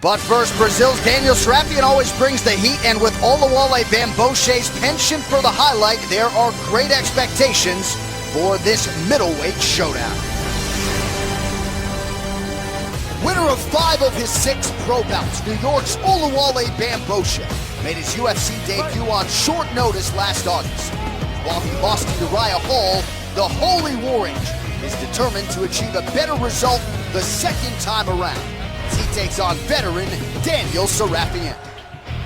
But first, Brazil's Daniel Sarafian always brings the heat, and with Oluwale Bambgose's penchant for the highlight, there are great expectations for this middleweight showdown. Winner of 5 of his 6 pro bouts, New York's Oluwale Bamgbose made his UFC debut on short notice last August. While he lost to Uriah Hall, the Holy War Angel is determined to achieve a better result the second time around, as he takes on veteran Daniel Sarafian.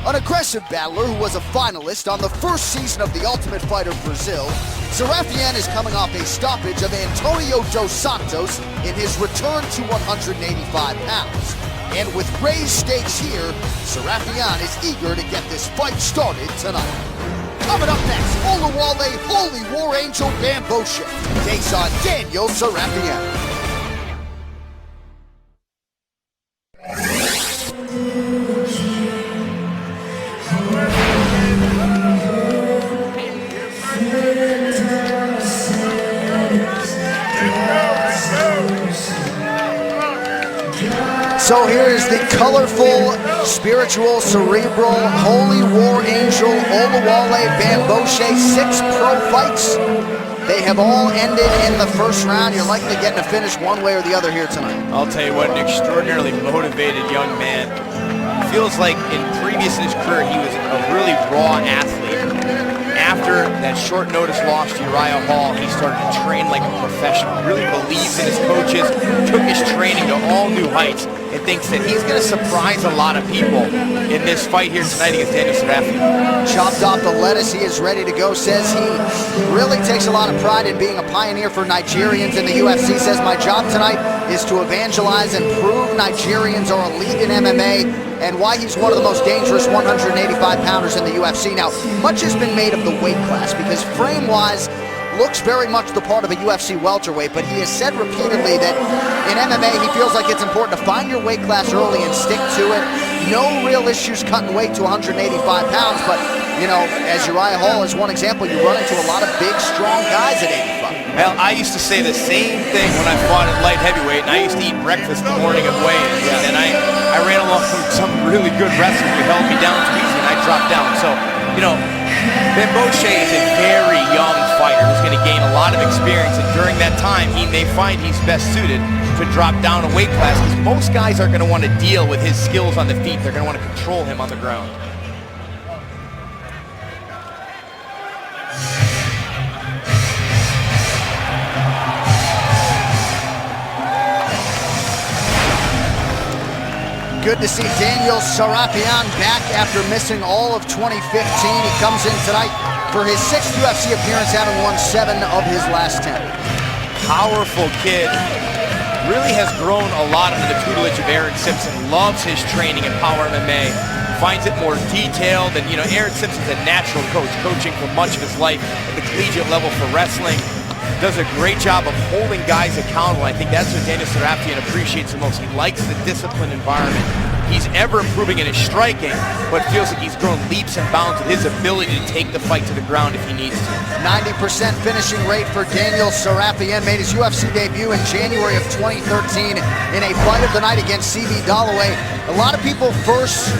An aggressive battler who was a finalist on the first season of The Ultimate Fighter Brazil, Sarafian is coming off a stoppage of Antonio dos Santos in his return to 185 pounds. And with raised stakes here, Sarafian is eager to get this fight started tonight. Coming up next, Oluwale Holy War Angel Bamgbose takes on Daniel Sarafian. So here's the colorful, spiritual, cerebral, Holy War Angel Oluwale Bamgbose. 6 pro fights. They have all ended in the first round. You're likely getting a finish one way or the other here tonight. I'll tell you what, an extraordinarily motivated young man. Feels like in previous in his career, he was a really raw athlete. After that short notice loss to Uriah Hall, he started to train like a professional. Really believes in his coaches, took his training to all new heights, and thinks that he's going to surprise a lot of people in this fight here tonight against Daniel Sarafian. Chopped off the lettuce, he is ready to go. Says he really takes a lot of pride in being a pioneer for Nigerians in the UFC. Says my job tonight is to evangelize and prove Nigerians are elite in MMA, and why he's one of the most dangerous 185-pounders in the UFC. Now, much has been made of the weight class because frame-wise, looks very much the part of a UFC welterweight, but he has said repeatedly that in MMA he feels like it's important to find your weight class early and stick to it. No real issues cutting weight to 185 pounds, but you know, as Uriah Hall is one example, you run into a lot of big, strong guys at 85. Well, I used to say the same thing when I fought at light heavyweight, and I used to eat breakfast the morning of weigh-ins, and I ran along with some really good wrestlers who held me down too easy, and I dropped down. So, you know, Bamgbose is a very young fighter who's going to gain a lot of experience, and during that time, he may find he's best suited to drop down a weight class, because most guys are going to want to deal with his skills on the feet. They're going to want to control him on the ground. Good to see Daniel Sarafian back after missing all of 2015. He comes in tonight for his 6th UFC appearance, having won 7 of his last 10. Powerful kid. Really has grown a lot under the tutelage of Aaron Simpson. Loves his training in Power MMA. Finds it more detailed. And, you know, Aaron Simpson's a natural coach, coaching for much of his life at the collegiate level for wrestling. Does a great job of holding guys accountable. I think that's what Daniel Sarafian appreciates the most. He likes the disciplined environment. He's ever improving in his striking, but feels like he's grown leaps and bounds with his ability to take the fight to the ground if he needs to. 90% finishing rate for Daniel Sarafian. Made his UFC debut in January of 2013 in a fight of the night against C.B. Dalloway. A lot of people first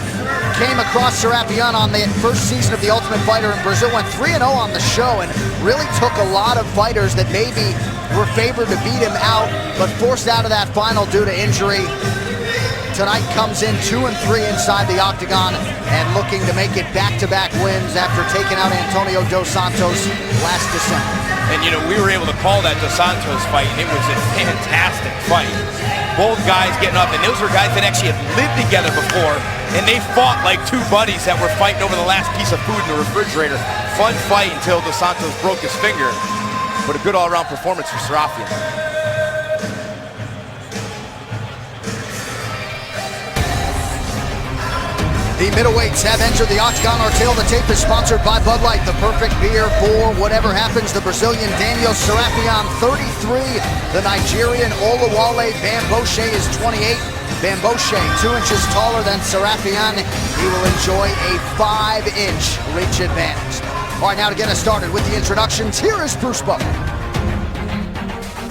came across Sarafian on the first season of The Ultimate Fighter in Brazil, went 3-0 on the show, and really took a lot of fighters that maybe were favored to beat him out, but forced out of that final due to injury. Tonight comes in 2-3 inside the octagon and looking to make it back-to-back wins after taking out Antonio dos Santos last December. And you know, we were able to call that dos Santos fight, and it was a fantastic fight. Both guys getting up, and those were guys that actually had lived together before, and they fought like 2 buddies that were fighting over the last piece of food in the refrigerator. Fun fight until dos Santos broke his finger, but a good all-around performance for Sarafian. The middleweights have entered the octagon. Our tail of the tape is sponsored by Bud Light, the perfect beer for whatever happens. The Brazilian Daniel Sarafian, 33. The Nigerian Oluwale Bamgbose is 28. Bamgbose, 2 inches taller than Sarafian. He will enjoy a 5-inch reach advantage. All right, now to get us started with the introductions, here is Bruce Buffer.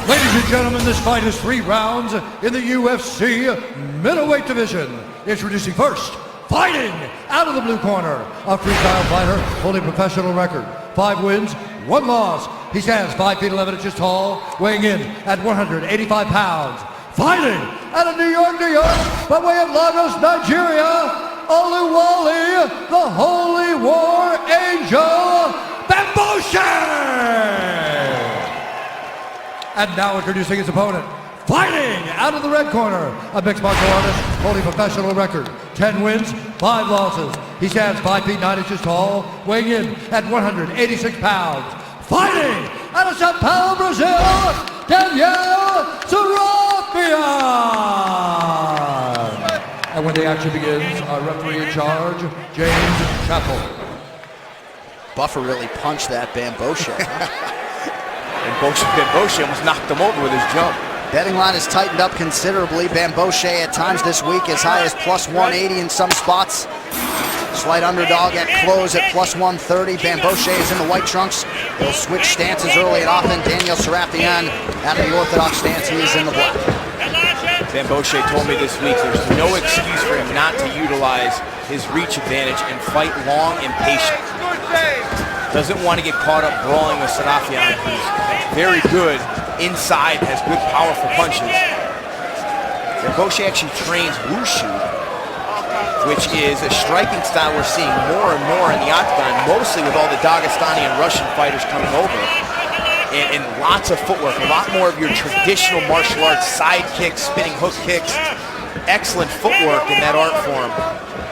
Ladies and gentlemen, this fight is 3 rounds in the UFC middleweight division. Introducing first, fighting out of the blue corner, a freestyle fighter holding professional record. 5 wins, 1 loss. He stands 5 feet 11 inches tall, weighing in at 185 pounds. Fighting out of New York, by way of Lagos, Nigeria, Oluwale, the Holy War Angel, Bamgbose! And now introducing his opponent, fighting out of the red corner, a mixed martial artist holding professional record. 10 wins, 5 losses. He stands 5 feet 9 inches tall, weighing in at 186 pounds. Fighting out of Sao Paulo, Brazil, Sarafian! And when the action begins, our referee in charge, James Chappell. Buffer really punched that Bamgbose. Bamgbose almost knocked him over with his jump. Betting line has tightened up considerably. Bamgbose at times this week as high as plus 180 in some spots. Slight underdog at close at plus 130. Bamgbose is in the white trunks. He'll switch stances early and often. Daniel Sarafian out of the orthodox stance. He is in the black. Bamgbose told me this week there's no excuse for him not to utilize his reach advantage and fight long and patient. Doesn't want to get caught up brawling with Sarafian, who's very good inside, has good powerful punches. Bamgbose actually trains wushu, which is a striking style we're seeing more and more in the octagon, mostly with all the Dagestani and Russian fighters coming over. And lots of footwork, a lot more of your traditional martial arts, side kicks, spinning hook kicks. Excellent footwork in that art form.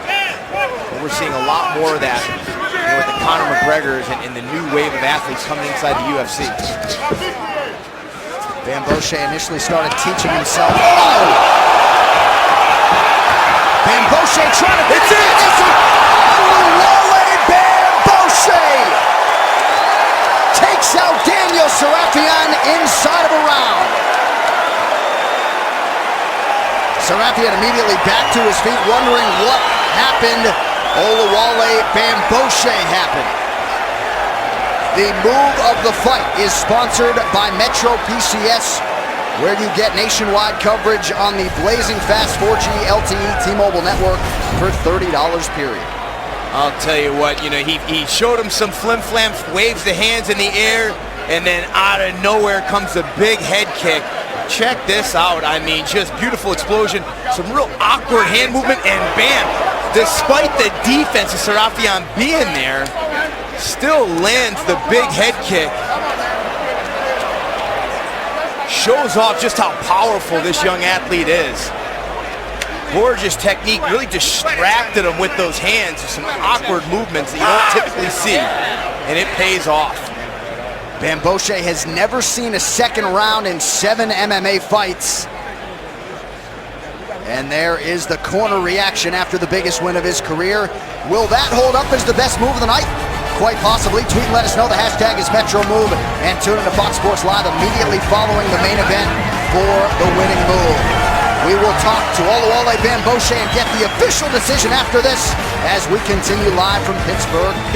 And we're seeing a lot more of that with the Conor McGregors and the new wave of athletes coming inside the UFC. Bamgbose initially started teaching himself. Oh! Bamgbose trying to finish it! Oluwale Bamgbose takes out Daniel Sarafian inside of a round. Sarafian immediately back to his feet, wondering what happened. Oluwale Bamgbose happened. The move of the fight is sponsored by Metro PCS, where you get nationwide coverage on the blazing fast 4G LTE T-Mobile network for $30 period. I'll tell you what, he showed him some flim-flam, waves the hands in the air, and then out of nowhere comes a big head kick. Check this out. I mean, just beautiful explosion, some real awkward hand movement, and bam! Despite the defense of Sarafian being there, still lands the big head kick. Shows off just how powerful this young athlete is. Gorgeous technique, really distracted him with those hands. Some awkward movements that you don't typically see, and it pays off. Bamgbose has never seen a second round in 7 MMA fights. And there is the corner reaction after the biggest win of his career. Will that hold up as the best move of the night? Quite possibly. Tweet and let us know. The hashtag is MetroMove. And tune into Fox Sports Live immediately following the main event for the winning move. We will talk to Oluwale Bamgbose and get the official decision after this as we continue live from Pittsburgh.